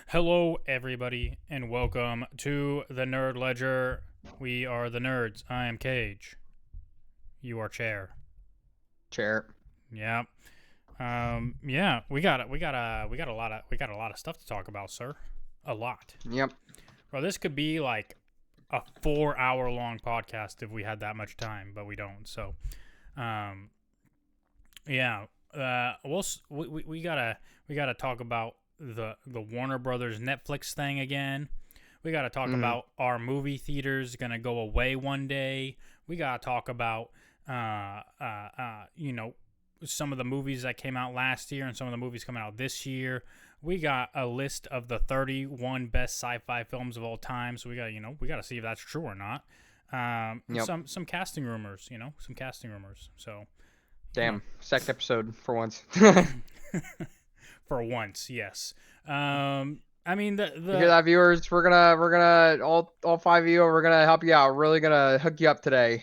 Hello, everybody, and welcome to the Nerd Ledger. We are the nerds. I am Cage. You are Chair. Chair. Yeah. Yeah. We got a lot of stuff to talk about, sir. A lot. Yep. Bro, this could be like a 4 hour long podcast if we had that much time, but we don't. So, um, yeah. We gotta talk about the Warner Brothers Netflix thing again. We got to talk Mm-hmm. about our movie theaters going to go away one day. We got to talk about, you know, some of the movies that came out last year and some of the movies coming out this year. We got a list of the 31 best sci-fi films of all time. So we got to see if that's true or not. And Yep. some casting rumors, some casting rumors. So, you know, Damn. Second episode for once. for once, yes. I mean You hear the that, viewers? We're gonna all five of you. We're gonna help you out. We're really gonna hook you up today.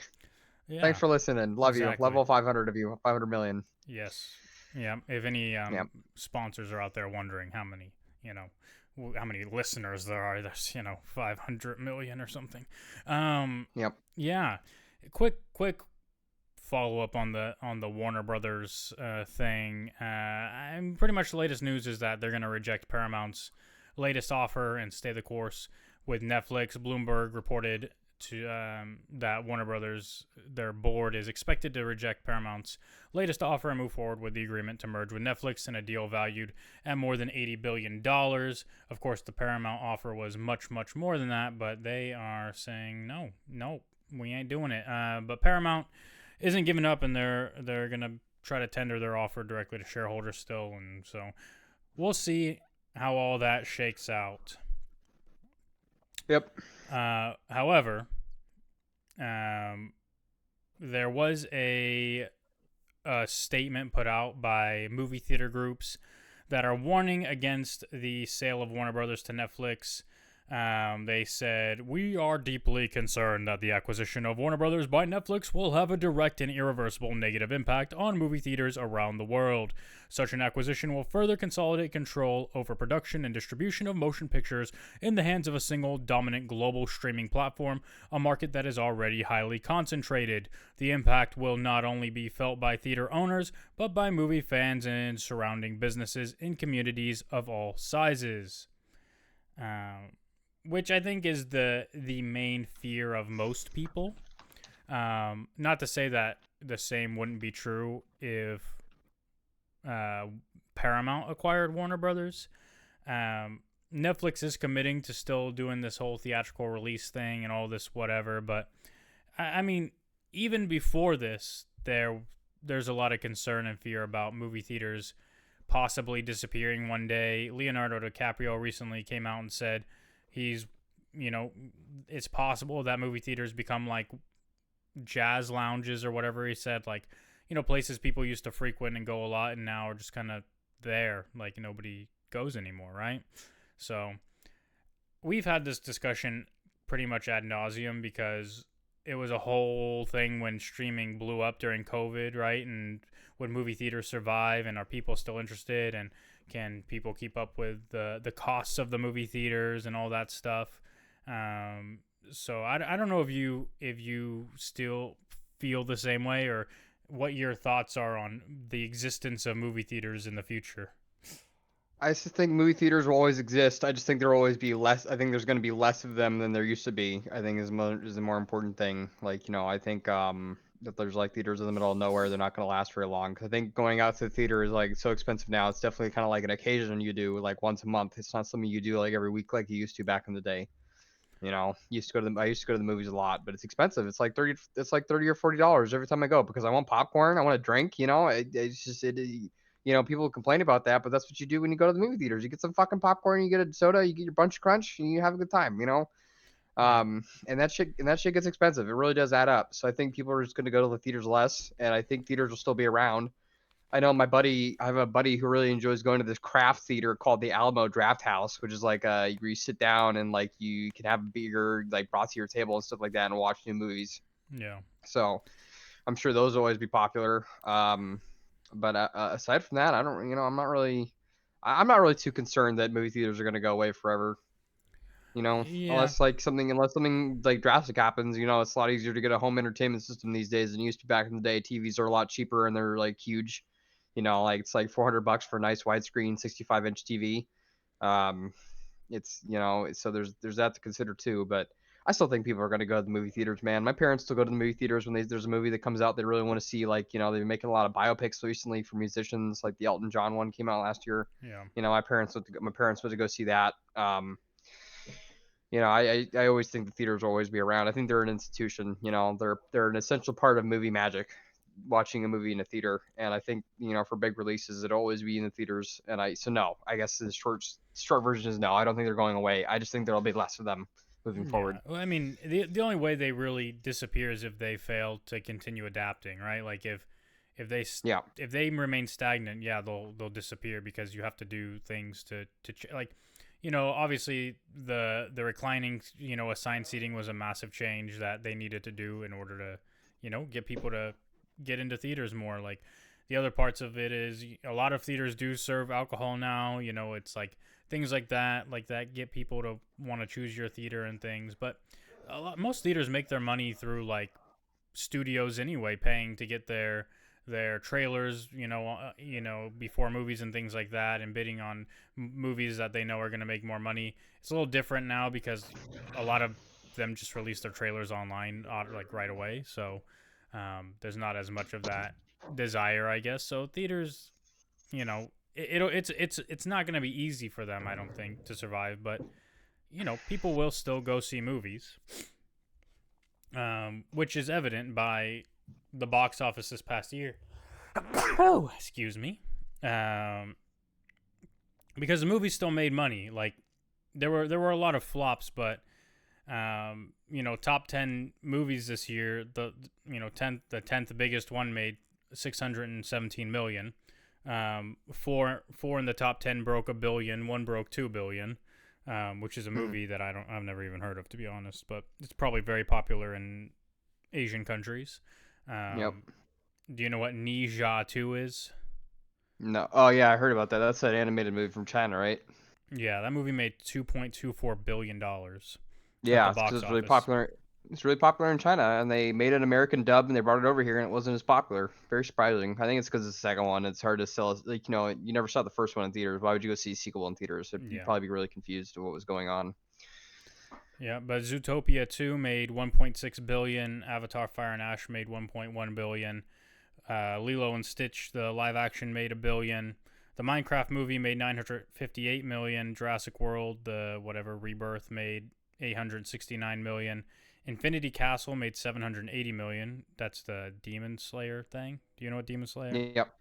Thanks yeah, for listening. Love you. exactly. Level 500 of you. 500 million. Yes. Yeah. If any Yep. sponsors are out there wondering how many listeners there are, there's 500 million or something. Yep. Yeah. Quick follow up on the Warner Brothers thing. I'm pretty much the latest news is that they're gonna reject Paramount's latest offer and stay the course with Netflix. Bloomberg reported to that Warner Brothers, their board, is expected to reject Paramount's latest offer and move forward with the agreement to merge with Netflix in a deal valued at more than $80 billion. Of course, the Paramount offer was much, much more than that, but they are saying no, we ain't doing it. But Paramount isn't giving up, and they're gonna try to tender their offer directly to shareholders still, and so we'll see how all that shakes out. Yep. However, um, there was a statement put out by movie theater groups that are warning against the sale of Warner Brothers to Netflix. They said, "We are deeply concerned that the acquisition of Warner Brothers by Netflix will have a direct and irreversible negative impact on movie theaters around the world. Such an acquisition will further consolidate control over production and distribution of motion pictures in the hands of a single dominant global streaming platform, a market that is already highly concentrated. The impact will not only be felt by theater owners, but by movie fans and surrounding businesses in communities of all sizes." Um, which I think is the main fear of most people. Not to say that the same wouldn't be true if uh, Paramount acquired Warner Brothers. Netflix is committing to still doing this whole theatrical release thing and all this whatever, but I mean, even before this, there's a lot of concern and fear about movie theaters possibly disappearing one day. Leonardo DiCaprio recently came out and said he's, you know, it's possible that movie theaters become like jazz lounges or whatever he said, like, places people used to frequent and go a lot and now are just kind of there, like nobody goes anymore, right? So we've had this discussion pretty much ad nauseum because it was a whole thing when streaming blew up during COVID, right? And would movie theaters survive? And are people still interested? And can people keep up with the costs of the movie theaters and all that stuff? So I don't know if you still feel the same way or what your thoughts are on the existence of movie theaters in the future. I just think movie theaters will always exist. I just think there will always be less. I think there's going to be less of them than there used to be. I think is the more important thing. Like, I think that there's like theaters in the middle of nowhere. They're not going to last very long. 'Cause I think going out to the theater is like so expensive now. It's definitely kind of like an occasion you do like once a month. It's not something you do like every week like you used to back in the day. I used to go to the movies a lot, but it's expensive. It's like 30. It's like $30 or $40 every time I go because I want popcorn. I want a drink. It's just people complain about that, but that's what you do when you go to the movie theaters. You get some fucking popcorn, you get a soda, you get your bunch crunch, and you have a good time. Yeah. And that shit gets expensive. It really does add up. So I think people are just going to go to the theaters less, and I think theaters will still be around. I know I have a buddy who really enjoys going to this craft theater called the Alamo Draft House, which is like where you sit down and like you can have a beer like brought to your table and stuff like that and watch new movies. Yeah. So I'm sure those will always be popular. But aside from that, I don't, I'm not really. I'm not really too concerned that movie theaters are going to go away forever. You know, Yeah, unless something like drastic happens, you know, it's a lot easier to get a home entertainment system these days than it used to back in the day. TVs are a lot cheaper and they're like huge. You know, like it's like $400 for a nice widescreen 65-inch TV. Um, it's so there's that to consider too. But I still think people are going to go to the movie theaters, man. My parents still go to the movie theaters when there's a movie that comes out they really want to see. Like, they've been making a lot of biopics recently for musicians. Like the Elton John one came out last year. yeah, My parents went to go see that. I always think the theaters will always be around. I think they're an institution. They're an essential part of movie magic. Watching a movie in a theater, and I think for big releases, it'll always be in the theaters. And no, I guess the short version is no. I don't think they're going away. I just think there'll be less of them moving yeah. forward. Well, I mean, the only way they really disappear is if they fail to continue adapting, right? Like if they Yeah, if they remain stagnant, yeah, they'll disappear because you have to do things like, obviously the reclining, assigned seating was a massive change that they needed to do in order to, get people to get into theaters more. Like the other parts of it is a lot of theaters do serve alcohol now. It's like things like that get people to want to choose your theater and things. But most theaters make their money through like studios anyway, paying to get their trailers, before movies and things like that, and bidding on movies that they know are going to make more money. It's a little different now because a lot of them just release their trailers online, like right away. So there's not as much of that desire, I guess. So theaters, it's not going to be easy for them, I don't think, to survive. But people will still go see movies, which is evident by the box office this past year. Oh, excuse me. Um, because the movie still made money. Like there were a lot of flops, but top 10 movies this year, the 10th biggest one made 617 million. Four in the top 10 broke a billion. One broke 2 billion. Which is a mm, movie that I've never even heard of, to be honest, but it's probably very popular in Asian countries. yep. Um, do you know what Ni Jia 2 is? No, oh yeah, I heard about that. That's that animated movie from China, right? Yeah, that movie made $2.24 billion at Yeah, the it's because box it's really office. popular. It's really popular in China, and they made an American dub, and they brought it over here, and it wasn't as popular. Very surprising. I think it's because it's the second one. It's hard to sell. Like, you never saw the first one in theaters. Why would you go see a sequel in theaters? You'd Yeah. probably be really confused of what was going on. Yeah, but Zootopia 2 made 1.6 billion, Avatar Fire and Ash made 1.1 billion. Lilo and Stitch the live action made a billion. The Minecraft movie made 958 million. Jurassic World the whatever Rebirth made 869 million. Infinity Castle made 780 million. That's the Demon Slayer thing. Do you know what Demon Slayer? Yep.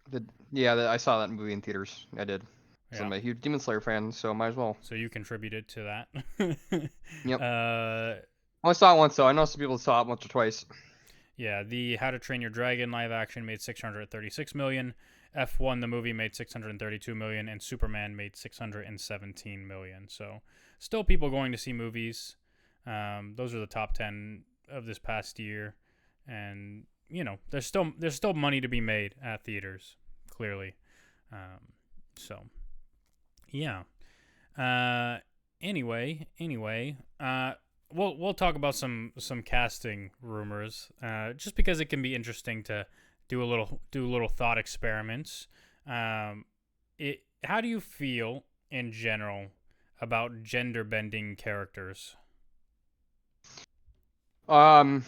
I saw that movie in theaters. I did. Because Yeah. I'm a huge Demon Slayer fan, so might as well. So you contributed to that. Yep. uh, I only saw it once, so I know some people saw it once or twice. yeah, the How to Train Your Dragon live action made 636 million. F1 the movie made 632 million, and Superman made 617 million. So still people going to see movies. Those are the top 10 of this past year, and there's still money to be made at theaters, clearly. So yeah. Uh, anyway, we'll talk about some casting rumors, just because it can be interesting to do little thought experiments. How do you feel in general about gender bending characters? Um,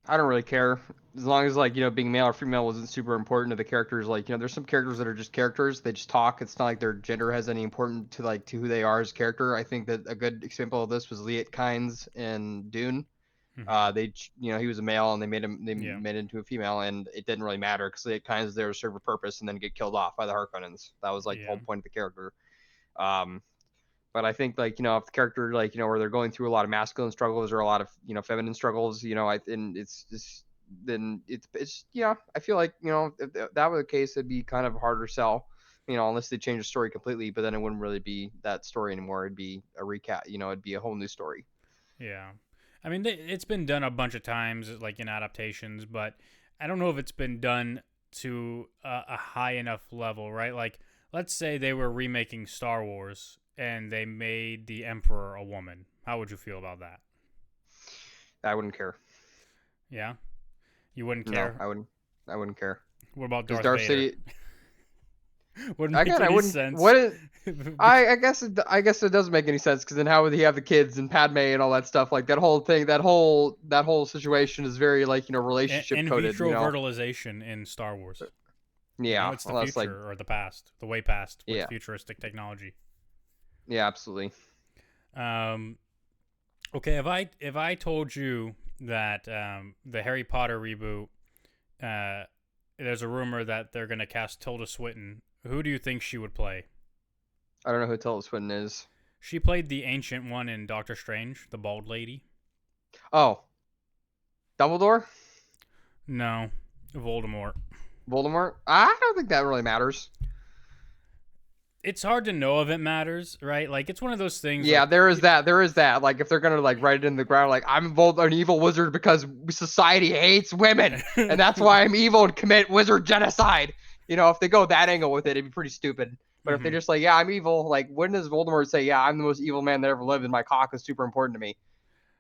I don't really care as long as being male or female wasn't super important to the characters. Like there's some characters that are just characters. They just talk. It's not like their gender has any important to who they are as a character. I think that a good example of this was Liet Kynes in Dune. Mm-hmm. He was a male and they Yeah, made him into a female, and it didn't really matter because Liet Kynes was there to serve a purpose and then get killed off by the Harkonnens. That was like the yeah, whole point of the character. Um, but I think if the character where they're going through a lot of masculine struggles or a lot of feminine struggles, and it's just then it's yeah. I feel like if that were the case, it'd be kind of harder sell. Unless they change the story completely, but then it wouldn't really be that story anymore. It'd be a recap. It'd be a whole new story. yeah. I mean, it's been done a bunch of times, like in adaptations, but I don't know if it's been done to a high enough level, right? Like let's say they were remaking Star Wars and they made the Emperor a woman. How would you feel about that? I wouldn't care. Yeah, you wouldn't No, care. I wouldn't. I wouldn't care What about because Darth Darth Vader? City. Wouldn't make Again, I any wouldn't. sense. What is? I guess it doesn't make any sense because then how would he have the kids and Padme and all that stuff? Like that whole thing, that whole situation is very like relationship In coded. vitro fertilization in Star Wars. Yeah, It's the unless like future or the past, the way past with yeah, futuristic technology. yeah, absolutely. Um, okay, if I told you that the Harry Potter reboot, uh, there's a rumor that they're gonna cast Tilda Swinton. Who do you think she would play? I don't know who Tilda Swinton is. She played the ancient one in Doctor Strange, the bald lady. Oh, Dumbledore, No, Voldemort. Voldemort. I don't think that really matters. It's hard to know if it matters, right? Like it's one of those things. Yeah, Like there is that. There is that. Like if they're gonna like write it in the ground, like an evil wizard because society hates women, and that's why I'm evil and commit wizard genocide. If they go that angle with it, it'd be pretty stupid. But if they're just like, yeah, I'm evil, like when does Voldemort say, yeah, I'm the most evil man that ever lived, and my cock is super important to me?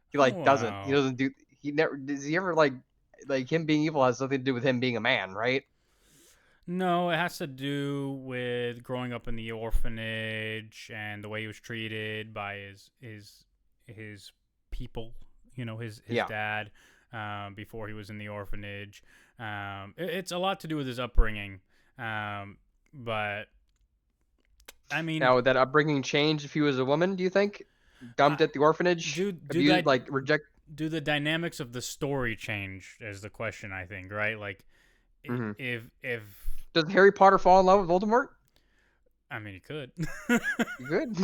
He like doesn't. He Wow. doesn't do. He never. Does he ever like him being evil has nothing to do with him being a man, right? No, it has to do with growing up in the orphanage and the way he was treated by his people. His Yeah. dad before he was in the orphanage. It's a lot to do with his upbringing. But I mean, Now would that upbringing change if he was a woman? Do you think? I, Dumped at the orphanage, do abused, that like reject. do the dynamics of the story change? Is the question, I think, right? Like Mhm. if Does Harry Potter fall in love with Voldemort? I mean, he could. Good.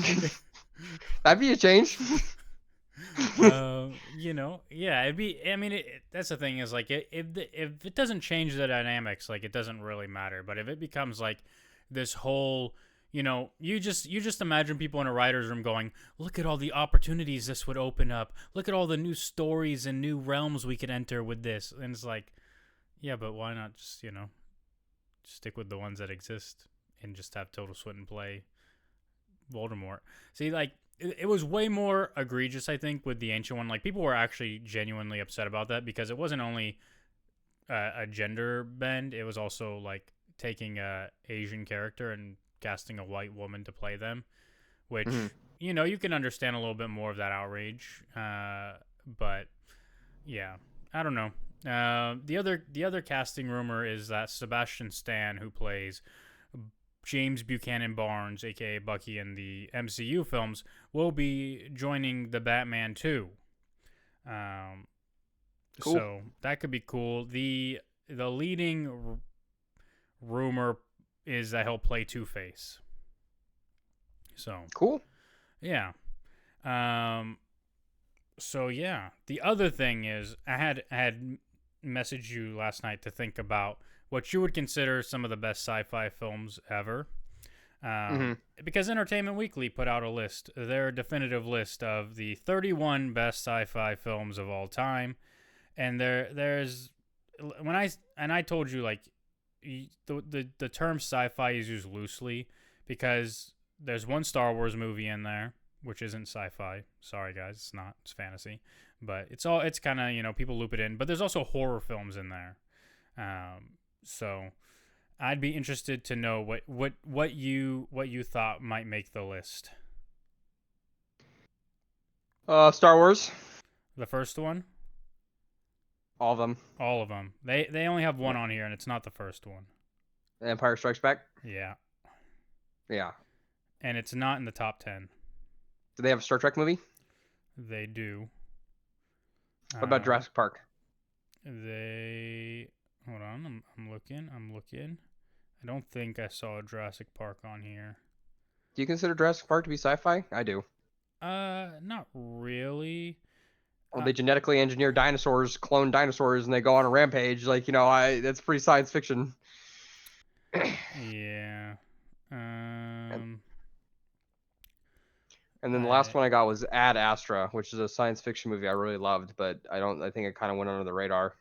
That'd be a change. Yeah, it'd be. I mean, that's the thing is like if it doesn't change the dynamics, like it doesn't really matter. But if it becomes like this whole, you just imagine people in a writer's room going, look at all the opportunities this would open up. Look at all the new stories and new realms we could enter with this. And it's like, yeah, but why not just stick with the ones that exist and just have Tilda Swinton play Voldemort? See, like it was way more egregious, I think, with the ancient one. Like people were actually genuinely upset about that because it wasn't only a gender bend; it was also like taking a Asian character and casting a white woman to play them, which Mhm. you can understand a little bit more of that outrage. But yeah, I don't know. The other casting rumor is that Sebastian Stan, who plays James Buchanan Barnes, aka Bucky, in the MCU films, will be joining the Batman 2. Um, Cool. so that could be cool. The leading rumor is that he'll play Two Face. So Cool. yeah. Um, so yeah. The other thing is, I had messaged you last night to think about what you would consider some of the best sci-fi films ever. Mhm. Because Entertainment Weekly put out a list, their definitive list of the 31 best sci-fi films of all time, and there's I told you like the term sci-fi is used loosely because there's one Star Wars movie in there which isn't sci-fi. Sorry guys, it's not. It's fantasy, but it's kind of people loop it in. But there's also horror films in there, so I'd be interested to know what you thought might make the list. Star Wars. The first one, All of them. all of them. They only have one on here, and it's not the first one. Empire Strikes Back. Yeah, Yeah. and it's not in the top 10. Do they have a Star Trek movie? They do. What about Jurassic Park? They hold on. I'm looking. I'm looking. I don't think I saw Jurassic Park on here. Do you consider Jurassic Park to be sci-fi? I do. Not really. Well, they genetically engineer dinosaurs, clone dinosaurs, and they go on a rampage. Like, that's pretty science fiction. Yeah. And, and then the last I one I got was Ad Astra, which is a science fiction movie I really loved, but I think it kind of went under the radar.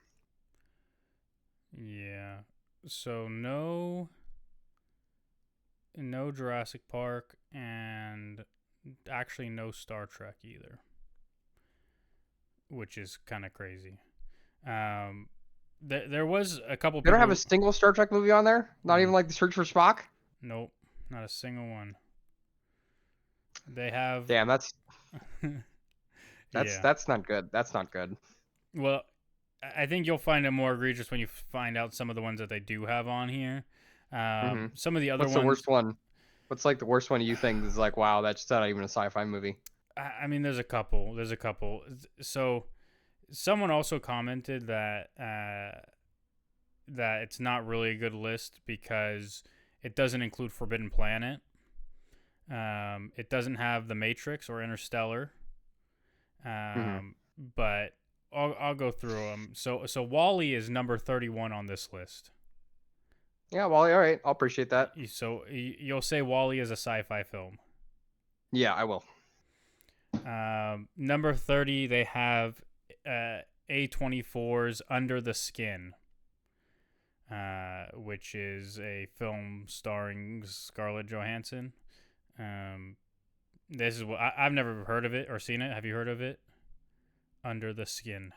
Yeah. So no. no Jurassic Park, and actually no Star Trek either, which is kind of crazy. Um, there was a couple They don't have a people. single Star Trek movie on there. Not even Mm, like The Search for Spock. nope, not a single one. They have. Damn, Yeah. that's not good. That's not good. Well, I think you'll find it more egregious when you find out some of the ones that they do have on here. Hmm. Some of the other What's the ones, worst one? What's like the worst one you think is like, wow, that's not even a sci-fi movie? I mean, there's a couple. There's a couple. So someone also commented that it's not really a good list because it doesn't include Forbidden Planet. It doesn't have The Matrix or Interstellar. Hmm. But I'll go through them. So Wally is number 31 on this list. Yeah, well, all right, I'll appreciate that. So you'll say Wally is a sci-fi film. Yeah, I will. Number 30, they have A24's Under the Skin, which is a film starring Scarlett Johansson. Um, this is what I've never heard of it or seen it. Have you heard of it? Under the Skin.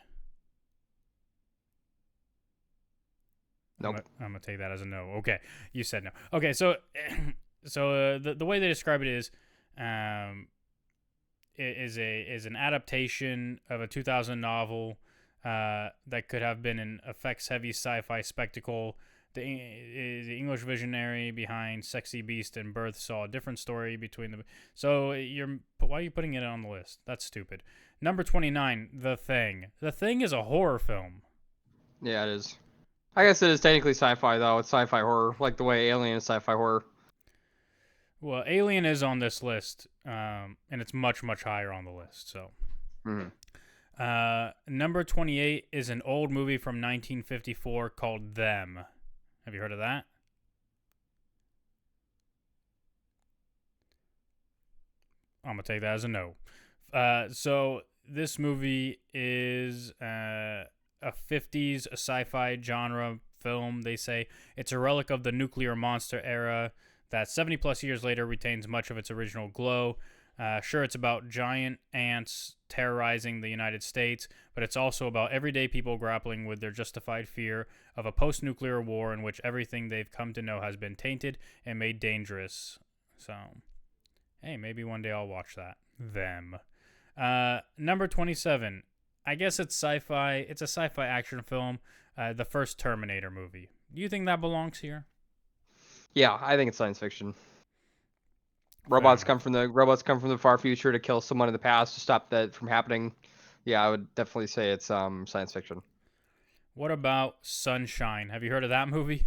Nope. I'm gonna take that as a no. Okay, you said no. Okay, so the way they describe it is, um, is an adaptation of a 2000 novel that could have been an effects-heavy sci-fi spectacle. The English visionary behind Sexy Beast and Birth saw a different story between the. So why are you putting it on the list? That's stupid. Number 29, The Thing. The Thing is a horror film. Yeah, it is. I guess it is technically sci-fi though. It's sci-fi horror, like the way Alien is sci-fi horror. Well, Alien is on this list, and it's much, much higher on the list. So, Hmm. number 28 is an old movie from 1954 called Them. Have you heard of that? I'm going to take that as a no. So, this movie is a 50s sci-fi genre film. They say it's a relic of the nuclear monster era that 70 plus years later retains much of its original glow. Sure, it's about giant ants terrorizing the United States, but it's also about everyday people grappling with their justified fear of a post nuclear war in which everything they've come to know has been tainted and made dangerous. So, hey, maybe one day I'll watch that. Them. Number 27. I guess it's sci-fi. It's a sci-fi action film. The first Terminator movie. Do you think that belongs here? Yeah, I think it's science fiction. Fair Robots enough. come from the far future to kill someone in the past to stop that from happening. Yeah, I would definitely say it's science fiction. What about Sunshine? Have you heard of that movie?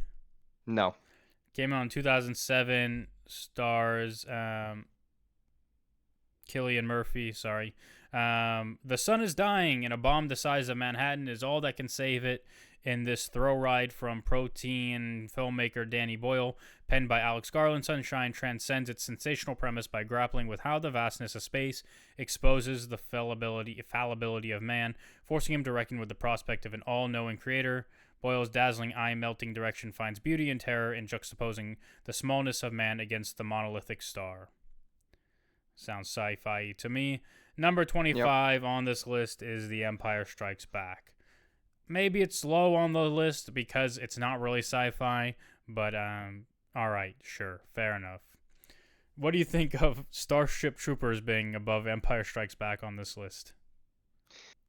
No. Came out in 2007. Stars Killian Murphy. Sorry. The sun is dying, and a bomb the size of Manhattan is all that can save it. In this thrill ride from protein filmmaker Danny Boyle, penned by Alex Garland, Sunshine transcends its sensational premise by grappling with how the vastness of space exposes the fallibility of man, forcing him to reckon with the prospect of an all-knowing creator. Boyle's dazzling, eye-melting direction finds beauty and terror in juxtaposing the smallness of man against the monolithic star. Sounds sci-fi to me. Number Yep. 25 on this list is The Empire Strikes Back. Maybe it's low on the list because it's not really sci-fi, but all right, sure, fair enough. What do you think of Starship Troopers being above Empire Strikes Back on this list?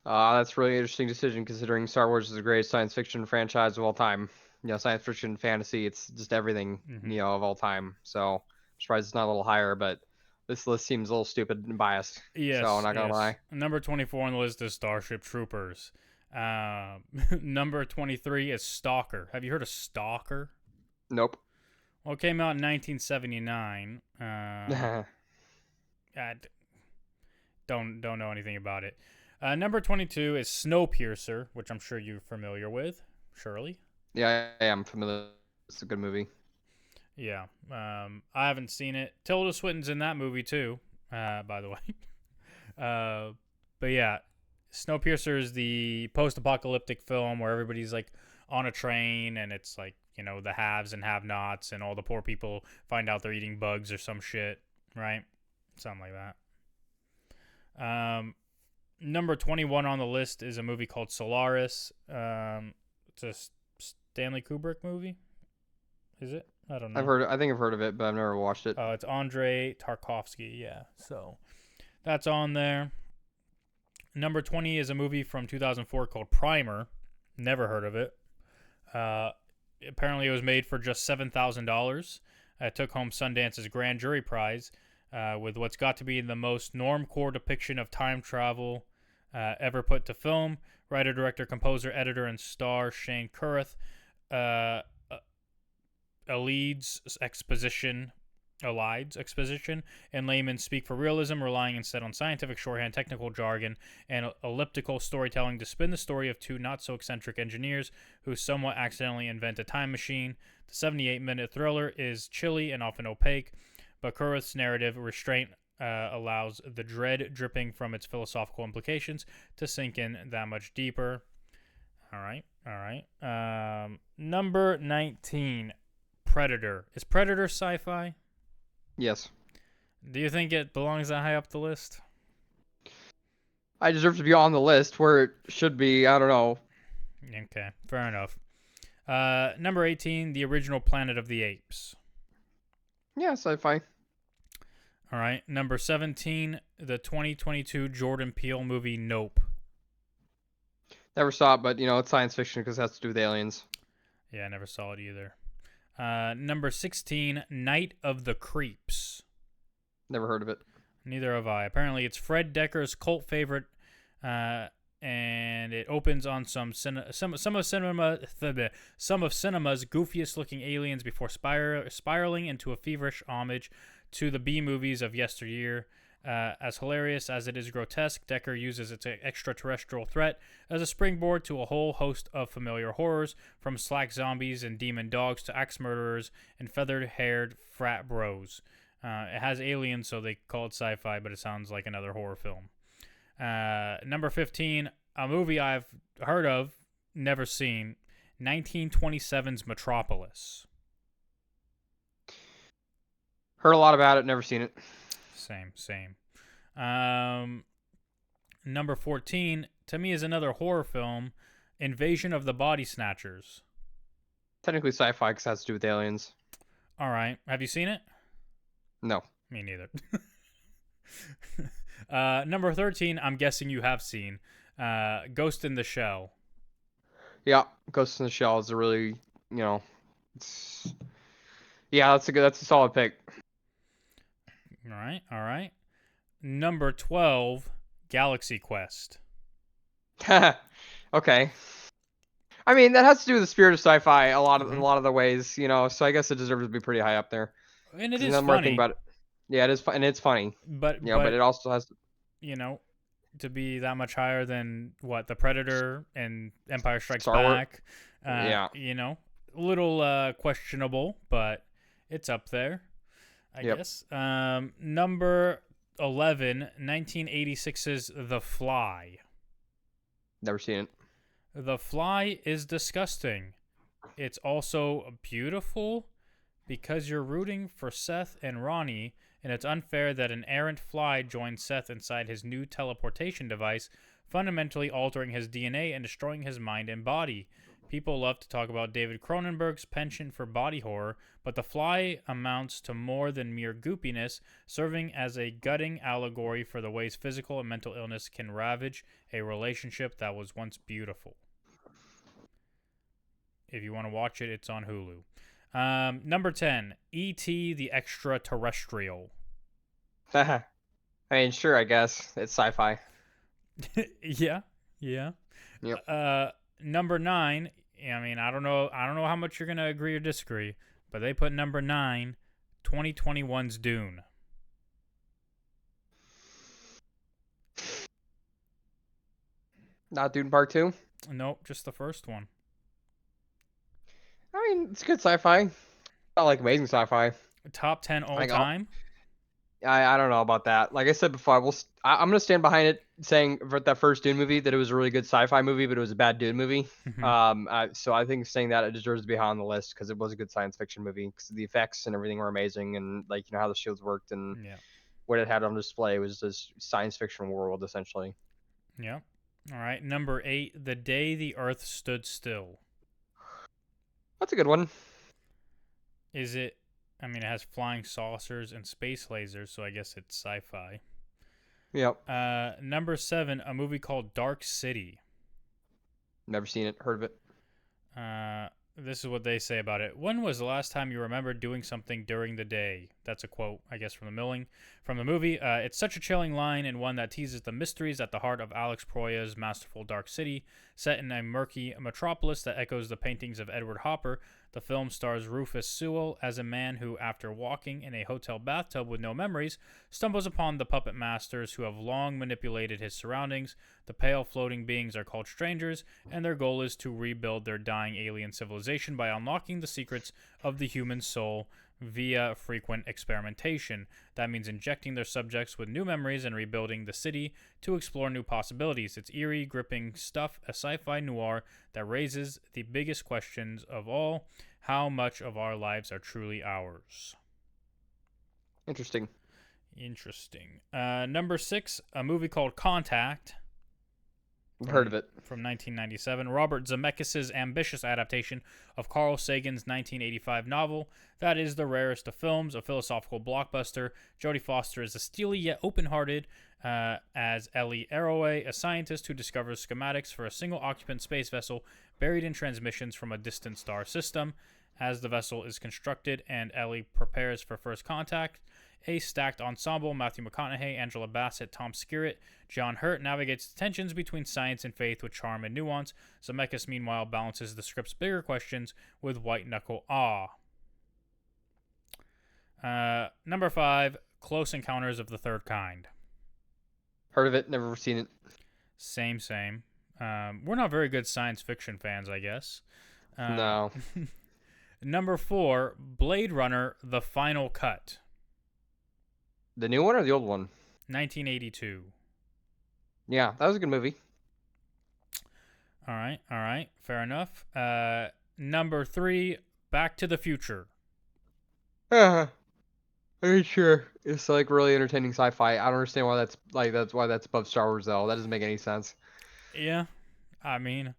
That's a really interesting decision considering Star Wars is the greatest science fiction franchise of all time. Science fiction, fantasy, it's just everything, Mm-hmm. of all time. So I'm surprised it's not a little higher, but this list seems a little stupid and biased. So I'm Yes, not gonna yes. lie. Number 24 on the list is Starship Troopers. Uh, number 23 is Stalker. Have you heard of Stalker? Nope. Well, it came out in 1979. I don't know anything about it. Number 22 is Snowpiercer, which I'm sure you're familiar with. Surely. Yeah, I am familiar. It's a good movie. Yeah. I haven't seen it. Tilda Swinton's in that movie too, by the way. But yeah, Snowpiercer is the post-apocalyptic film where everybody's like on a train, and it's like, you know, the haves and have-nots, and all the poor people find out they're eating bugs or some shit, right? Something like that. Number 21 on the list is a movie called Solaris. It's a Stanley Kubrick movie. Is it? I don't know. I think I've heard of it, but I've never watched it. It's Andrei Tarkovsky. Yeah, so that's on there. Number 20 is a movie from 2004 called Primer. Never heard of it. Apparently, it was made for just $7,000. It took home Sundance's Grand Jury Prize with what's got to be the most normcore depiction of time travel ever put to film. Writer, director, composer, editor, and star Shane Carruth Elides exposition, and laymen speak for realism, relying instead on scientific shorthand, technical jargon, and elliptical storytelling to spin the story of two not-so-eccentric engineers who somewhat accidentally invent a time machine. The 78-minute thriller is chilly and often opaque, but Carruth's narrative restraint allows the dread dripping from its philosophical implications to sink in that much deeper. All right. Number 19, Predator. Is Predator sci-fi? Yes. Do you think it belongs that high up the list? I deserve to be on the list where it should be. I don't know. Okay, fair enough. Number 18, the original Planet of the Apes. Yeah, sci-fi. All right. Number 17, the 2022 Jordan Peele movie Nope. Never saw it, but you know it's science fiction because it has to do with aliens. Yeah, I never saw it either. Number 16, Night of the Creeps. Never heard of it. Neither have I. Apparently, it's Fred Decker's cult favorite, and it opens on some of cinema's goofiest-looking aliens before spiraling into a feverish homage to the B movies of yesteryear. As hilarious as it is grotesque, Decker uses its extraterrestrial threat as a springboard to a whole host of familiar horrors, from slack zombies and demon dogs to axe murderers and feathered-haired frat bros. It has aliens, so they call it sci-fi, but it sounds like another horror film. Number 15, a movie I've heard of, never seen, 1927's Metropolis. Heard a lot about it, never seen it. Same. Number 14, to me, is another horror film, Invasion of the Body Snatchers. Technically sci-fi because it has to do with aliens. All right. Have you seen it? No. Me neither. Number 13, I'm guessing you have seen, Ghost in the Shell. Yeah, Ghost in the Shell is a really, that's a solid pick. All right. Number 12, Galaxy Quest. Okay. I mean, that has to do with the spirit of sci-fi in a lot of the ways, so I guess it deserves to be pretty high up there. And it is funny. About it. Yeah, it is and it's funny. But it also has to be that much higher than what The Predator and Empire Strikes Star Wars. Back. A little questionable, but it's up there, I guess. Number 11, 1986's The Fly. Never seen it. The Fly is disgusting. It's also beautiful because you're rooting for Seth and Ronnie, and it's unfair that an errant fly joins Seth inside his new teleportation device, fundamentally altering his DNA and destroying his mind and body. People love to talk about David Cronenberg's penchant for body horror, but The Fly amounts to more than mere goopiness, serving as a gutting allegory for the ways physical and mental illness can ravage a relationship that was once beautiful. If you want to watch it, it's on Hulu. Number 10, E.T. the Extraterrestrial. I mean, sure, I guess. It's sci-fi. Yeah. Yep. Number 9, I mean, I don't know how much you're going to agree or disagree, but they put number 9, 2021's Dune. Not Dune Part 2? Nope, just the first one. I mean, it's good sci-fi. Not like amazing sci-fi. Top 10 all time? I don't know about that. Like I said before, I'm gonna stand behind it, saying for that first Dune movie that it was a really good sci-fi movie, but it was a bad Dune movie. Hmm. So I think saying that it deserves to be high on the list because it was a good science fiction movie. Because the effects and everything were amazing, and like how the shields worked and Yeah. what it had on display was this science fiction world essentially. Yeah. All right. Number 8, The Day the Earth Stood Still. That's a good one. Is it? I mean, it has flying saucers and space lasers, so I guess it's sci-fi. Yep. Number 7, a movie called Dark City. Never seen it. Heard of it. Uh, this is what they say about it. When was the last time you remembered doing something during the day? That's a quote, I guess, from the movie. It's such a chilling line and one that teases the mysteries at the heart of Alex Proya's masterful Dark City, set in a murky metropolis that echoes the paintings of Edward Hopper. The film stars Rufus Sewell as a man who, after walking in a hotel bathtub with no memories, stumbles upon the puppet masters who have long manipulated his surroundings. The pale floating beings are called strangers, and their goal is to rebuild their dying alien civilization by unlocking the secrets of the human soul via frequent experimentation. That means injecting their subjects with new memories and rebuilding the city to explore new possibilities. It's eerie, gripping stuff, a sci fi noir that raises the biggest questions of all: how much of our lives are truly ours? Interesting. Interesting. Number 6, a movie called Contact I've heard of from it. from 1997. Robert Zemeckis' ambitious adaptation of Carl Sagan's 1985 novel. That is the rarest of films, a philosophical blockbuster. Jodie Foster is a steely yet open-hearted as Ellie Arroway, a scientist who discovers schematics for a single-occupant space vessel buried in transmissions from a distant star system. As the vessel is constructed and Ellie prepares for first contact, a stacked ensemble: Matthew McConaughey, Angela Bassett, Tom Skerritt, John Hurt navigates the tensions between science and faith with charm and nuance. Zemeckis, meanwhile, balances the script's bigger questions with white knuckle awe. Number 5, Close Encounters of the Third Kind. Heard of it. Never seen it. Same, same. We're not very good science fiction fans, I guess. Uh, No. Number 4, Blade Runner: The Final Cut. The new one or the old one? 1982. Yeah, that was a good movie. All right, fair enough. Number 3, Back to the Future. Uh, are you sure? It's like really entertaining sci-fi. I don't understand why that's why that's above Star Wars though. That doesn't make any sense. Yeah, I mean,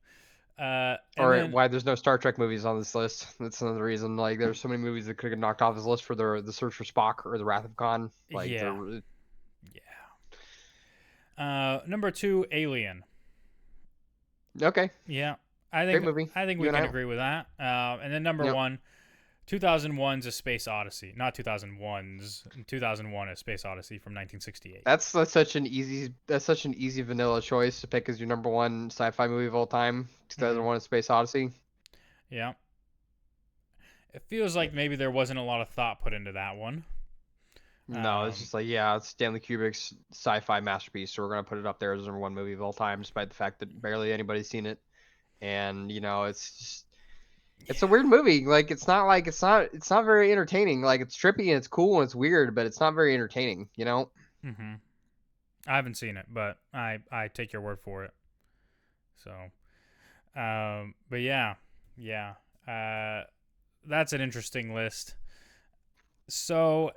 and Or then why there's no Star Trek movies on this list. That's another reason. Like there's so many movies that could have knocked off this list for the Search for Spock or the Wrath of Khan. Like yeah, they're number 2, Alien. okay. Yeah, Great movie. I think You we and can I. agree with that. And then number Yep. 1, 2001's A Space Odyssey. Not 2001 A Space Odyssey from 1968. That's such an easy vanilla choice to pick as your number one sci-fi movie of all time. Hmm. 2001: A Space Odyssey. Yeah, it feels like maybe there wasn't a lot of thought put into that one. No, it's Um, just like, yeah, it's Stanley Kubrick's sci-fi masterpiece, so we're gonna put it up there as number one movie of all time, despite the fact that barely anybody's seen it. And it's a yeah. weird movie. Like it's not very entertaining. Like it's trippy and it's cool and it's weird, but it's not very entertaining. You know? Hmm. I haven't seen it, but I take your word for it. So, but yeah, yeah. That's an interesting list. So,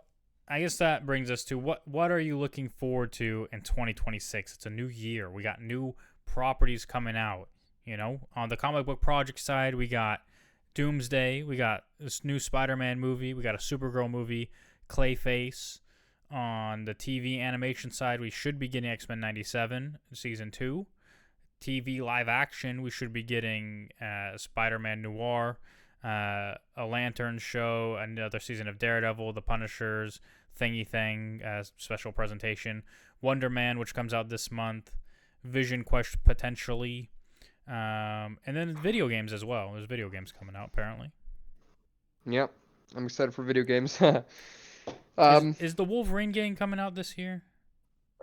I guess that brings us to what are you looking forward to in 2026? It's a new year. We got new properties coming out. On the comic book project side, we got Doomsday. We got this new Spider-Man movie. We got a Supergirl movie, Clayface. On the TV animation side, we should be getting X-Men 97 season 2. TV live action, we should be getting Spider-Man Noir, a Lantern show, another season of Daredevil, The Punishers, Thingy Thing, special presentation, Wonder Man, which comes out this month, Vision Quest potentially, and then video games as well. There's video games coming out apparently. Yep. I'm excited for video games. Is the Wolverine game coming out this year?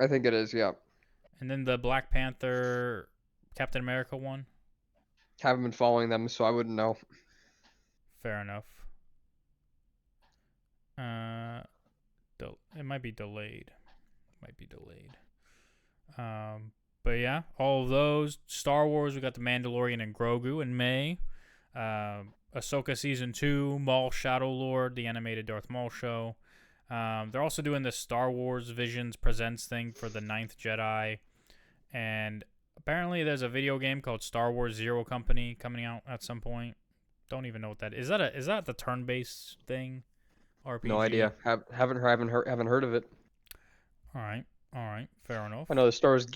I think it is. Yeah. And then the Black Panther, Captain America one. Haven't been following them, so I wouldn't know. Fair enough. Uh, It might be delayed. Might be delayed. But yeah, all of those. Star Wars, we got The Mandalorian and Grogu in May. Ahsoka Season 2, Maul Shadow Lord, the animated Darth Maul show. They're also doing this Star Wars Visions Presents thing for the Ninth Jedi. And apparently there's a video game called Star Wars Zero Company coming out at some point. Don't even know what that is. Is that the turn-based thing? No RPG? idea. Haven't heard of it. All right. All right. Fair enough. I know the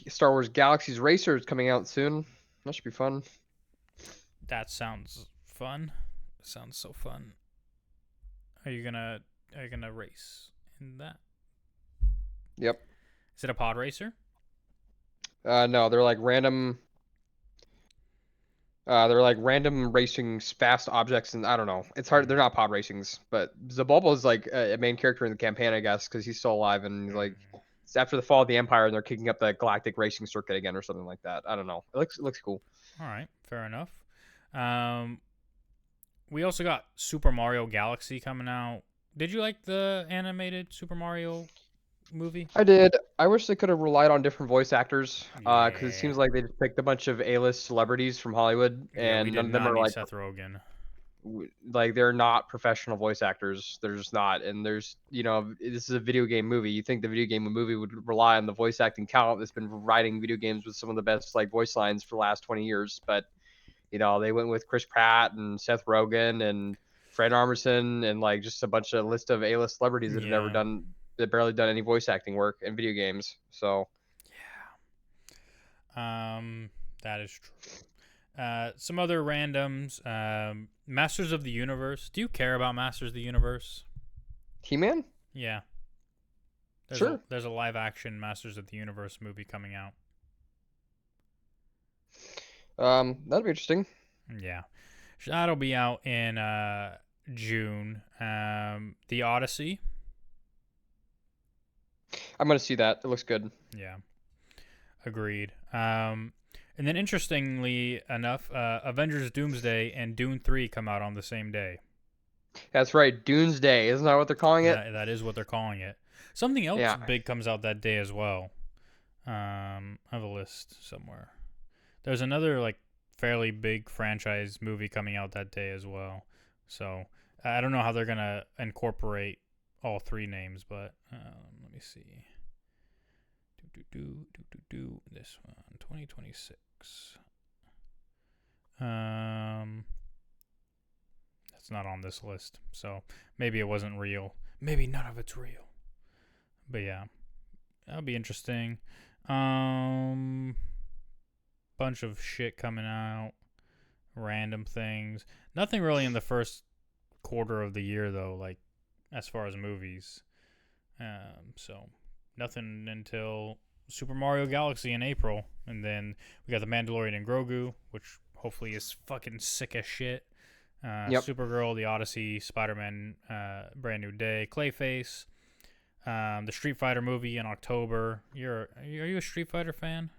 Star Wars Galaxy's Racer is coming out soon. That should be fun. That sounds fun. Sounds so fun. Are you gonna race in that? Yep. Is it a pod racer? No, they're like random. They're like random racing fast objects, and I don't know. It's hard. They're not pod racings, but Zabulba is like a main character in the campaign, I guess, because he's still alive, and he's like it's after the fall of the Empire, and they're kicking up the galactic racing circuit again, or something like that. I don't know. It looks cool. All right. Fair enough. We also got Super Mario Galaxy coming out. Did you like the animated Super Mario movie? I did. I wish they could have relied on different voice actors, because it Yeah. seems like they just picked a bunch of A-list celebrities from Hollywood, Yeah, we and did none of them not are need like Seth Rogen. like they're not professional voice actors. They're just not. And there's this is a video game movie. You think the video game movie would rely on the voice acting talent that's been writing video games with some of the best like voice lines for the last 20 years, but they went with Chris Pratt and Seth Rogen and Fred Armisen and like just a bunch of list of A-list celebrities Yeah. that barely done any voice acting work in video games. So Yeah. That is true. Some other randoms. Masters of the Universe. Do you care about Masters of the Universe? He-Man, Yeah. sure. There's a live action Masters of the Universe movie coming out. That'd be interesting. Yeah. That'll be out in June. The Odyssey. I'm gonna see that. It looks good. Yeah. Agreed. And then interestingly enough, Avengers Doomsday and Dune 3 come out on the same day. That's right. Doomsday, isn't that what they're calling it? That is what they're calling it. Something else Yeah. big comes out that day as well. I have a list somewhere. There's another like fairly big franchise movie coming out that day as well. So I don't know how they're gonna incorporate all three names, but let me see. This one, 2026. That's not on this list, so maybe it wasn't real. Maybe none of it's real. But yeah, that'll be interesting. Bunch of shit coming out, random things. Nothing really in the first quarter of the year though, like as far as movies. So nothing until Super Mario Galaxy in April, and then we got The Mandalorian and Grogu, which hopefully is fucking sick as shit. Yep. Supergirl, The Odyssey, Spider-Man, Brand New Day, Clayface, the Street Fighter movie in October. Are you a Street Fighter fan?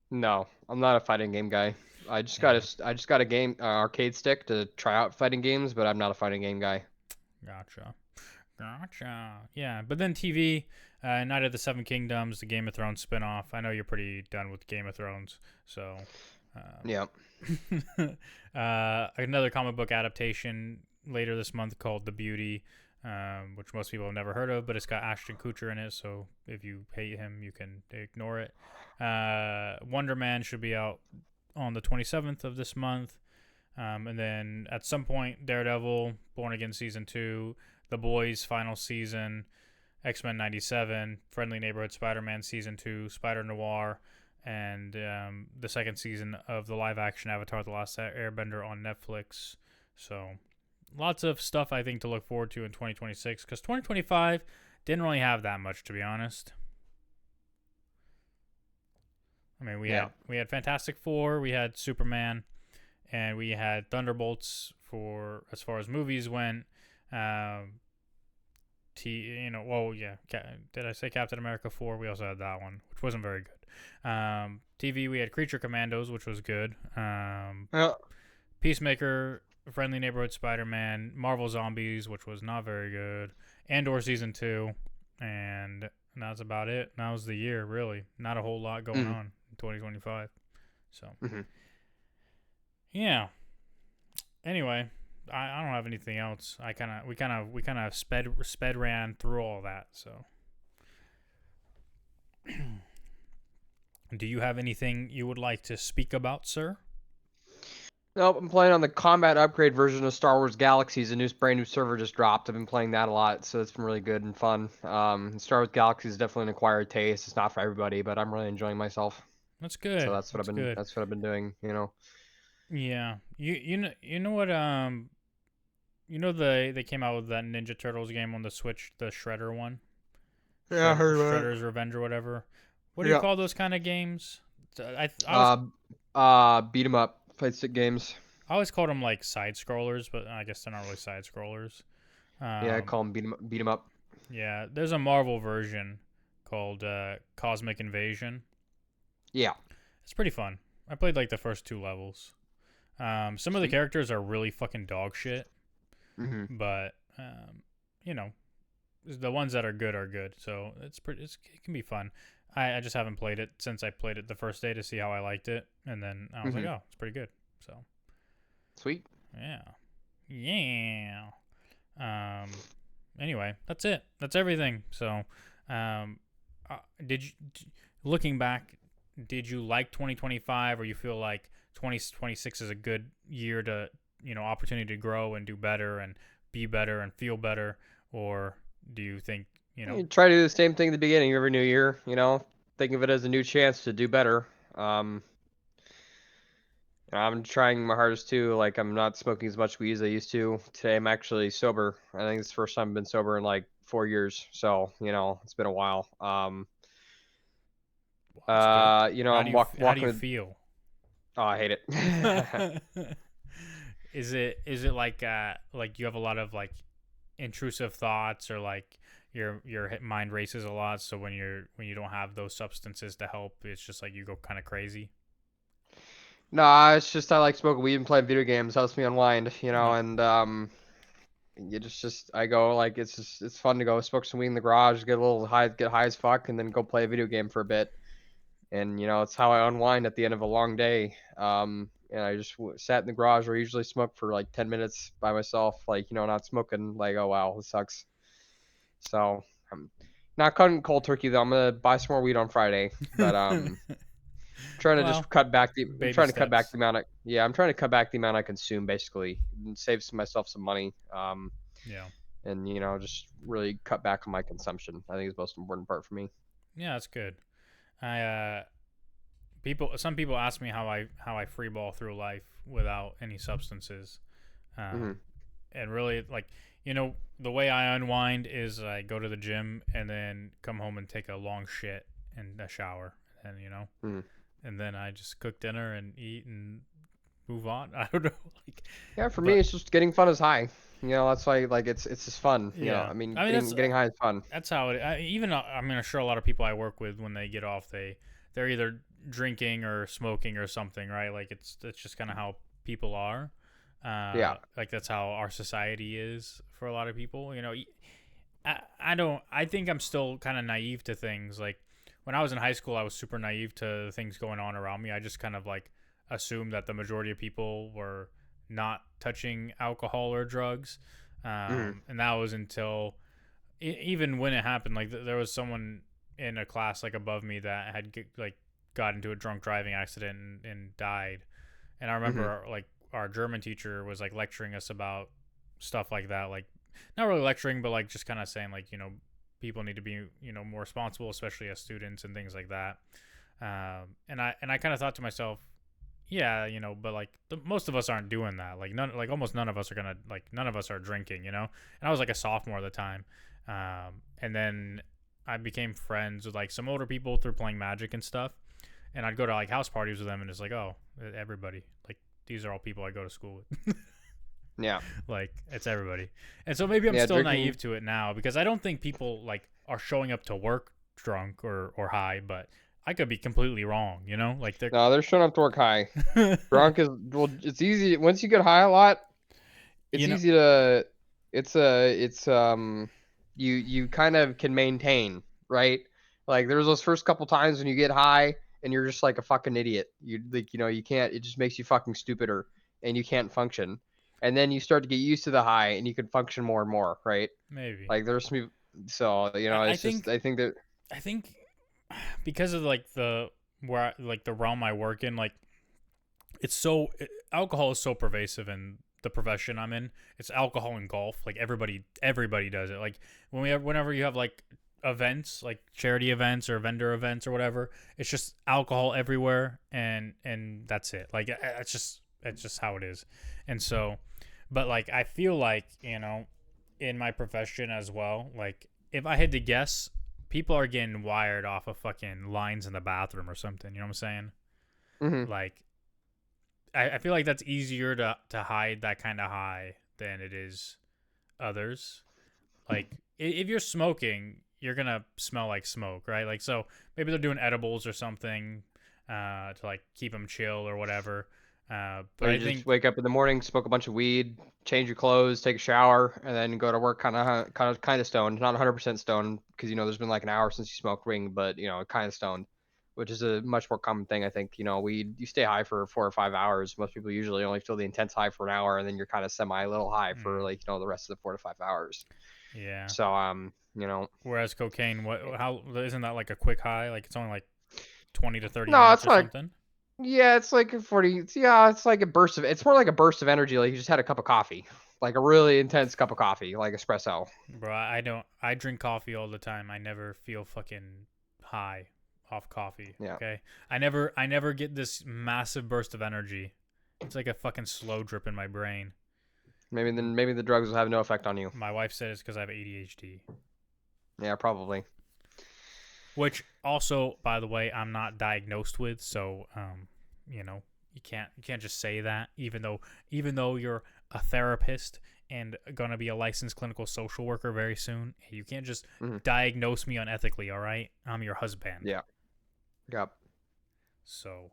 No, I'm not a fighting game guy. I just got a game arcade stick to try out fighting games, but I'm not a fighting game guy. Gotcha. Yeah, but then TV, Night of the Seven Kingdoms, the Game of Thrones spinoff. I know you're pretty done with Game of Thrones, so Yeah. another comic book adaptation later this month called The Beauty, which most people have never heard of, but it's got Ashton Kutcher in it, so if you hate him, you can ignore it. Wonder Man should be out on the 27th of this month. And then at some point, Daredevil, Born Again Season 2, The Boys Final Season, X-Men 97, Friendly Neighborhood Spider-Man Season 2, Spider-Noir, and the second season of the live-action Avatar The Last Airbender on Netflix. So lots of stuff, I think, to look forward to in 2026, because 2025 didn't really have that much, to be honest. I mean, we had Fantastic Four, we had Superman, and we had Thunderbolts for as far as movies went. Did I say Captain America 4? We also had that one, which wasn't very good. TV, we had Creature Commandos, which was good. Yeah. Peacemaker, Friendly Neighborhood Spider-Man, Marvel Zombies, which was not very good. Andor Season 2, and that's about it. That was the year, really. Not a whole lot going Mm-hmm. on in 2025. So Mm-hmm. yeah. Anyway, I don't have anything else. We kind of sped ran through all that. So, do you have anything you would like to speak about, sir? Nope, I'm playing on the combat upgrade version of Star Wars Galaxies. A brand new server just dropped. I've been playing that a lot, so it's been really good and fun. Star Wars Galaxies is definitely an acquired taste. It's not for everybody, but I'm really enjoying myself. That's So good. That's good. that's what I've been doing. Yeah. You know what they came out with that Ninja Turtles game on the Switch, the Shredder one, Yeah, I heard about Shredder's Revenge or whatever. What it. do you Yeah. call those kind of games? I always Beat 'em up fight stick games. I always called them like side scrollers, but I guess they're not really side scrollers. Yeah, I Um, call them beat 'em up. yeah, there's a Marvel version called Cosmic Invasion. Yeah. It's pretty fun. I played like the first two levels. Some of the Sweet. characters are really fucking dog shit, Mm-hmm. but you know, the ones that are good are good. So it can be fun. I just haven't played it since I played it the first day to see how I liked it, and then I was like, Mm-hmm. oh, it's pretty good. So Sweet. yeah, yeah. Um. Anyway, that's it. That's everything. So, um, did you, looking back, did you like 2025, or you feel like 2026 is a good year to, opportunity to grow and do better and be better and feel better, or do you think, You try to do the same thing at the beginning of every new year. Think of it as a new chance to do better. Um, I'm trying my hardest too. Like I'm not smoking as much weed as I used to. Today I'm actually sober. I think it's the first time I've been sober in like 4 years. So it's been a while. well, that's good. I'm How do you walking. feel? Oh, I hate it. Is it like you have a lot of like intrusive thoughts, or like your mind races a lot, so when you don't have those substances to help, it's just like you go kind of crazy? Nah, it's just I like smoking weed and playing video games. Helps me unwind. No. And you just I go like it's fun to go smoke some weed in the garage, get high as fuck, and then go play a video game for a bit. And it's how I unwind at the end of a long day. And I just sat in the garage where I usually smoke for like 10 minutes by myself, like not smoking. Like, oh wow, this sucks. So I'm not cutting cold turkey though. I'm gonna buy some more weed on Friday, but trying to just Well, cut back the. I'm baby trying to cut back steps. the amount of. Yeah, I'm trying to cut back the amount I consume basically, and save myself some money. Yeah. And just really cut back on my consumption. I think is the most important part for me. Yeah, that's good. I some people ask me how I free ball through life without any substances. Hmm. And really, like, the way I unwind is I go to the gym and then come home and take a long shit and a shower, and Hmm. and then I just cook dinner and eat and move on. I don't know, like, Yeah, for me, but it's just getting fun is high. That's why like it's just fun. yeah, I mean, I mean getting high is fun. that's how it. Even I'm sure a lot of people I work with, when they get off, they're either drinking or smoking or something, right? Like it's just kind of how people are. Yeah. Like that's how our society is for a lot of people. I don't. I think I'm still kind of naive to things. Like when I was in high school, I was super naive to the things going on around me. I just kind of like assumed that the majority of people were not touching alcohol or drugs, Hmm. and that was until even when it happened. Like there was someone in a class like above me that had got into a drunk driving accident and died, and I Hmm. remember like our German teacher was like lecturing us about stuff like that, like not really lecturing, but like just kind of saying like people need to be more responsible, especially as students and things like that. And I kind of thought to myself, yeah, but like most of us aren't doing that. Like almost none of us are gonna like none of us are drinking, And I was like a sophomore at the time, and then I became friends with like some older people through playing Magic and stuff, and I'd go to like house parties with them, and it's like, oh, everybody, like these are all people I go to school with. Yeah. Like it's everybody. And so maybe I'm Yeah. still Drinking. naive to it now, because I don't think people like are showing up to work drunk or high, but I could be completely wrong, Like they're No, they're showing up to work high. Drunk is well. It's easy once you get high a lot. It's you know easy to. It's you kind of can maintain, right? Like there's those first couple times when you get high and you're just like a fucking idiot. You like you can't. It just makes you fucking stupider and you can't function. And then you start to get used to the high and you can function more and more, right? Maybe. Like there's some, so I it's just think I think that. I think because of like like the realm I work in, like alcohol is so pervasive in the profession I'm in. It's alcohol and golf. Like everybody does it. Like whenever you have like events, like charity events or vendor events or whatever, it's just alcohol everywhere, and that's it. Like it's just how it is. And so, but like I feel like in my profession as well, like if I had to guess, people are getting wired off of fucking lines in the bathroom or something. You know what I'm saying? Mhm. Like I feel like that's easier to hide that kind of high than it is others. Like if you're smoking, you're gonna smell like smoke, right? Like so maybe they're doing edibles or something to like keep them chill or whatever. But Or I you just think wake up in the morning, smoke a bunch of weed, change your clothes, take a shower, and then go to work kind of stoned, not 100% stoned, because there's been like an hour since you smoked ring, but kind of stoned, which is a much more common thing. I think weed, you stay high for 4 or 5 hours. Most people usually only feel the intense high for an hour, and then you're kind of semi a little high for mm, like the rest of the 4 to 5 hours. yeah. So Whereas cocaine, what how isn't that like a quick high? Like it's only like 20 to 30 no, minutes it's or not. something. Yeah, it's like a 40. Yeah, it's like a burst of. It's more like a burst of energy. Like you just had a cup of coffee, like a really intense cup of coffee, like espresso. Bro, I don't. I drink coffee all the time. I never feel fucking high off coffee. Yeah. Okay, I never get this massive burst of energy. It's like a fucking slow drip in my brain. Maybe the drugs will have no effect on you. My wife said it's because I have ADHD. Yeah, probably. Which also, by the way, I'm not diagnosed with. So, you know, you can't just say that. Even though you're a therapist and gonna be a licensed clinical social worker very soon, you can't just Hmm. diagnose me unethically. All right, I'm your husband. Yeah. Yep. So,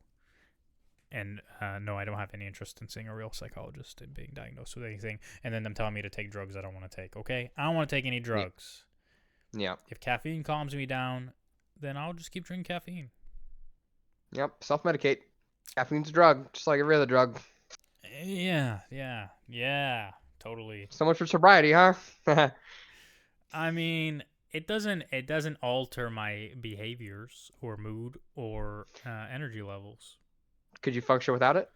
and no, I don't have any interest in seeing a real psychologist and being diagnosed with anything, and then them telling me to take drugs I don't want to take. Okay, I don't want to take any Yeah. drugs. Yeah. If caffeine calms me down, then I'll just keep drinking caffeine. Yep. Self-medicate. Caffeine's a drug, just like every other drug. Yeah, totally. So much for sobriety, huh? I mean, it doesn't alter my behaviors or mood or energy levels. Could you function without it?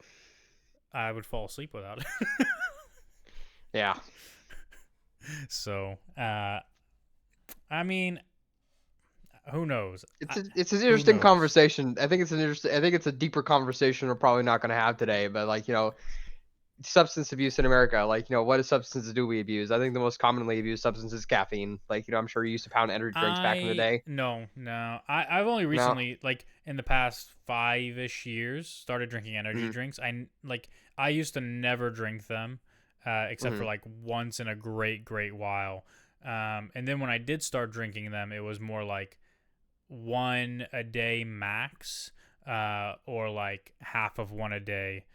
I would fall asleep without it. Yeah. So, I mean, who knows? It's an Who interesting knows? conversation. I think it's a deeper conversation we're probably not going to have today. But like substance abuse in America. Like, what substances do we abuse? I think the most commonly abused substance is caffeine. Like, I'm sure you used to pound energy drinks back in the I day. no. I've only No. recently, like in the past 5-ish years, started drinking energy Mm-hmm. drinks. I used to never drink them, except Mm-hmm. for like once in a great while. And then when I did start drinking them, it was more like one a day max, or like half of one a day.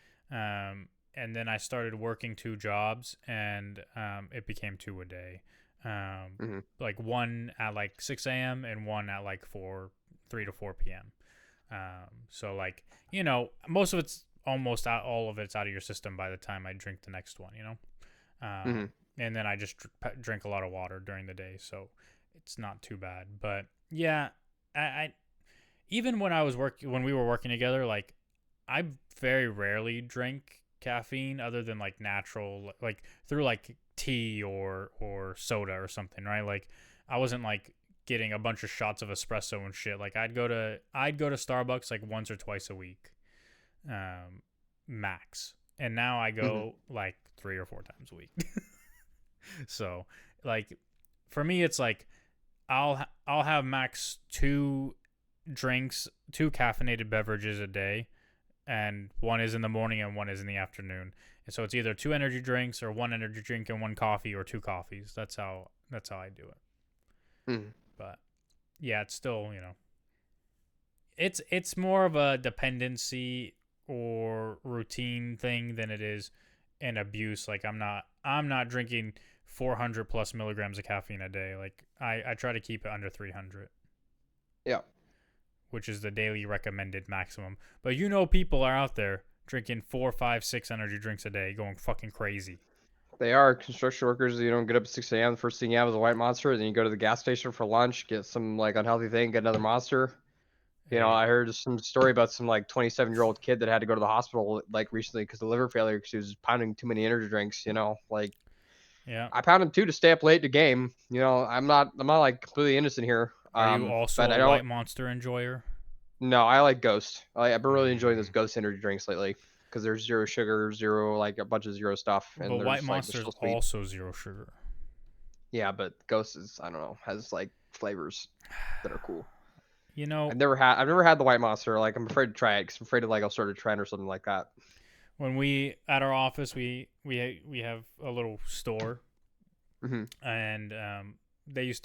And then I started working 2 jobs, and it became two a day. Mm-hmm. Like one at like 6 a.m. and one at like 3 to 4 p.m. So like most of it's almost out, all of it's out of your system by the time I drink the next one. Mm-hmm. And then I just drink a lot of water during the day, so it's not too bad. But yeah, I even when we were working together, like I very rarely drink caffeine other than like natural, like through like tea or soda or something, right? Like I wasn't like getting a bunch of shots of espresso and shit. Like I'd go to Starbucks like once or twice a week, max. And now I Mm-hmm. go like 3 or 4 times a week. So, like for me it's like I'll have max two caffeinated beverages a day, and one is in the morning and one is in the afternoon. And so it's either two energy drinks or one energy drink and one coffee or two coffees. That's how I do it. Mm-hmm. But yeah, it's still, it's more of a dependency or routine thing than it is an abuse. Like I'm not drinking 400 plus milligrams of caffeine a day. Like I try to keep it under 300, Yeah. which is the daily recommended maximum. But people are out there drinking 4, 5, 6 energy drinks a day, going fucking crazy. They are construction workers. You don't get up at 6 a.m. The first thing you have is a white monster. Then you go to the gas station for lunch, get some like unhealthy thing, get another monster. Hey, I heard some story about some like 27-year-old kid that had to go to the hospital like recently because of liver failure because he was pounding too many energy drinks. Like yeah. I pounded two to stay up late to game. I'm not like completely innocent here. Are you also But a I don't. white monster enjoyer? No, I like Ghost. I've been really enjoying those Mm. Ghost energy drinks lately because there's zero sugar, zero like a bunch of zero stuff, But and white they're monster is still sweet. also zero sugar. Yeah, but Ghost is I don't know has like flavors that are cool. You know, I've never had the White Monster. Like I'm afraid to try it because I'm afraid of like I'll start a trend or something like that. when we at our office we have a little store, Hmm. and they used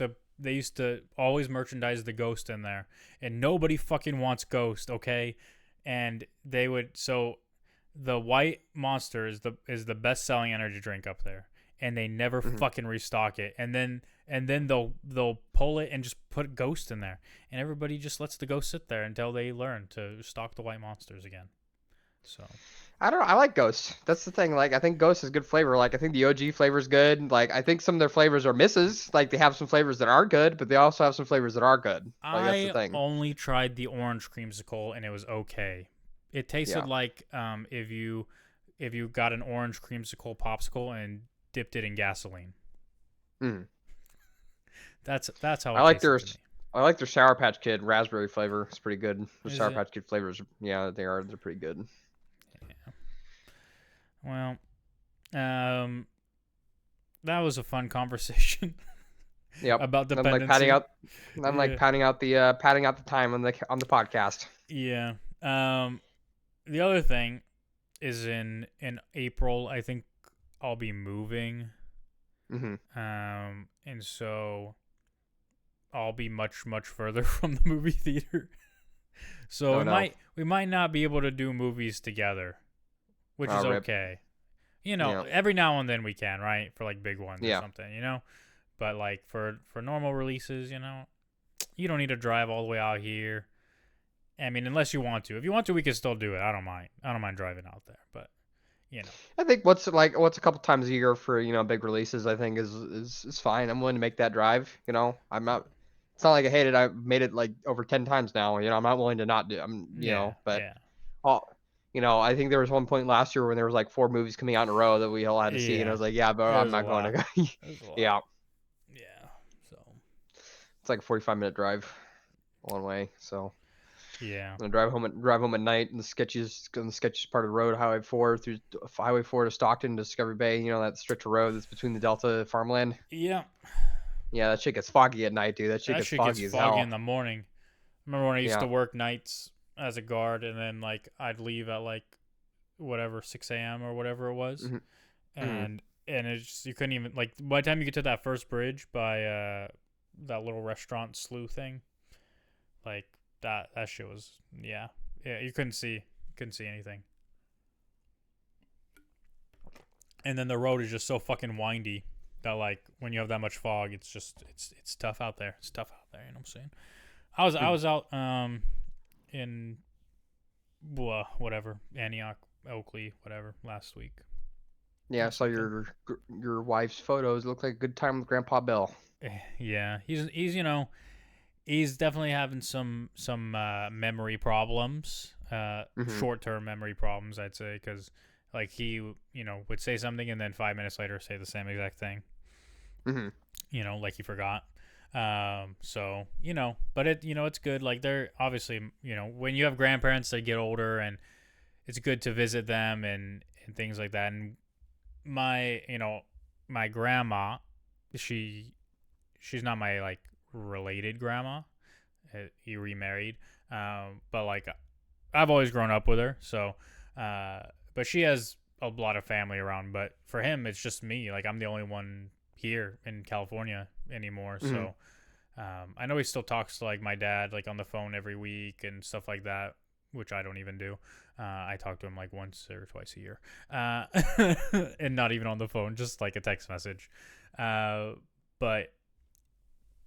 to always merchandise the Ghost in there, and nobody fucking wants Ghost, okay? And they would the white monster is the best selling energy drink up there, and they never Hmm. fucking restock it, and then they'll pull it and just put Ghost in there, and everybody just lets the Ghost sit there until they learn to stock the white monsters again. So I don't know. I like Ghost. That's the thing. Like I think Ghost is good flavor. Like I think the OG flavor is good. Like I think some of their flavors are misses. Like they have some flavors that are good, but they also have some flavors that are good. Like that's the I thing. only tried the orange creamsicle and it was okay. It tasted Yeah. like if you got an orange creamsicle popsicle and dipped it in gasoline. Mm. That's how I it like tasted their to me. I like their Sour Patch Kid raspberry flavor. It's pretty good. The Is Sour it? Patch Kid flavors, yeah, they're pretty good. Yeah. Well, um, that was a fun conversation Yep. about I'm like patting dependency. out. I'm like Yeah. patting out the time on the podcast. Yeah. The other thing is in April. I think I'll be moving. Hmm. And so I'll be much much further from the movie theater. So Oh no. we might not be able to do movies together, which is Rip. okay. Yeah. Every now and then we can, right? For like big ones or Yeah. something. But like for normal releases, you don't need to drive all the way out here. I mean, unless you want to. If you want to, we can still do it. I don't mind. I don't mind driving out there, but you know. I think what's a couple times a year for big releases. I think is fine. I'm willing to make that drive. I'm not. It's not like I hate it. I've made it like over 10 times now. I'm not willing to not do. Yeah, But yeah, oh, I think there was one point last year when there was like four movies coming out in a row that we all had to see, and I yeah. was like, yeah, but It I'm was a not going to lot. go. It was a lot. Yeah, Yeah. So it's like a 45-minute drive one way. So yeah. I'm gonna drive home at night in the sketchiest part of the road, Highway 4 to Stockton, Discovery Bay. That stretch of road that's between the Delta farmland. Yeah. Yeah, that shit gets foggy at night, dude. That shit That gets shit gets foggy as foggy hell. in the morning. Remember when I used Yeah. to work nights as a guard, and then like I'd leave at like whatever 6 a.m. or whatever it was, Hmm. Hmm. and it's just, you couldn't even like by the time you get to that first bridge by that little restaurant slew thing, like that shit was yeah, you couldn't see anything, and then the road is just so fucking windy that like when you have that much fog, it's tough out there. It's tough out there. You know what I'm saying? I was out in whatever Antioch, Oakley, whatever last week. Yeah, I Last saw weekend. your wife's photos. Look like a good time with Grandpa Bill. Yeah, he's definitely having some memory problems, Hmm. short term memory problems, I'd say, because like he would say something and then 5 minutes later say the same exact thing. Hmm. Like he forgot. So but it's good. Like they're obviously when you have grandparents that get older, and it's good to visit them and things like that. And my grandma, she's not my like related grandma. He remarried, but like I've always grown up with her. So, but she has a lot of family around. But for him, it's just me. Like I'm the only one here in California anymore. Hmm. So, I know he still talks to like my dad like on the phone every week and stuff like that. which I don't even do. I talk to him like once or twice a year, and not even on the phone, just like a text message. But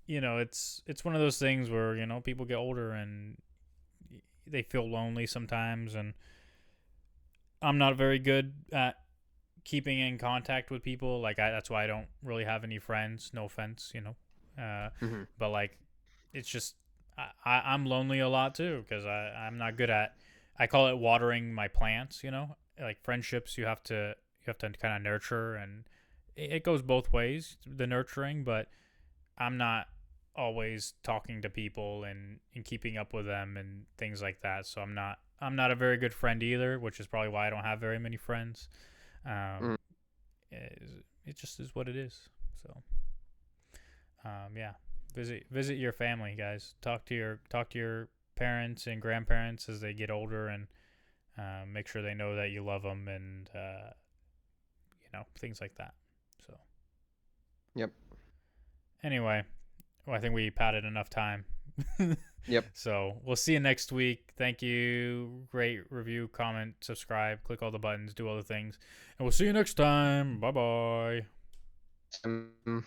it's one of those things where people get older and they feel lonely sometimes, and I'm not very good at keeping in contact with people. Like that's why I don't really have any friends. No offense. Uh, Hmm. but like, it's just I'm lonely a lot too because I'm not good at. I call it watering my plants. Like friendships, you have to kind of nurture, and it goes both ways. The nurturing, but I'm not always talking to people and keeping up with them and things like that. So I'm not a very good friend either, which is probably why I don't have very many friends. Hmm. Um, it just is what it is. So yeah, visit your family, guys. Talk to your parents and grandparents as they get older, and make sure they know that you love them, and things like that. So Yep. anyway, well, I think we padded enough time. Yep. So we'll see you next week. Thank you. Rate, review, comment, subscribe, click all the buttons, do all the things. And we'll see you next time. Bye bye. Um,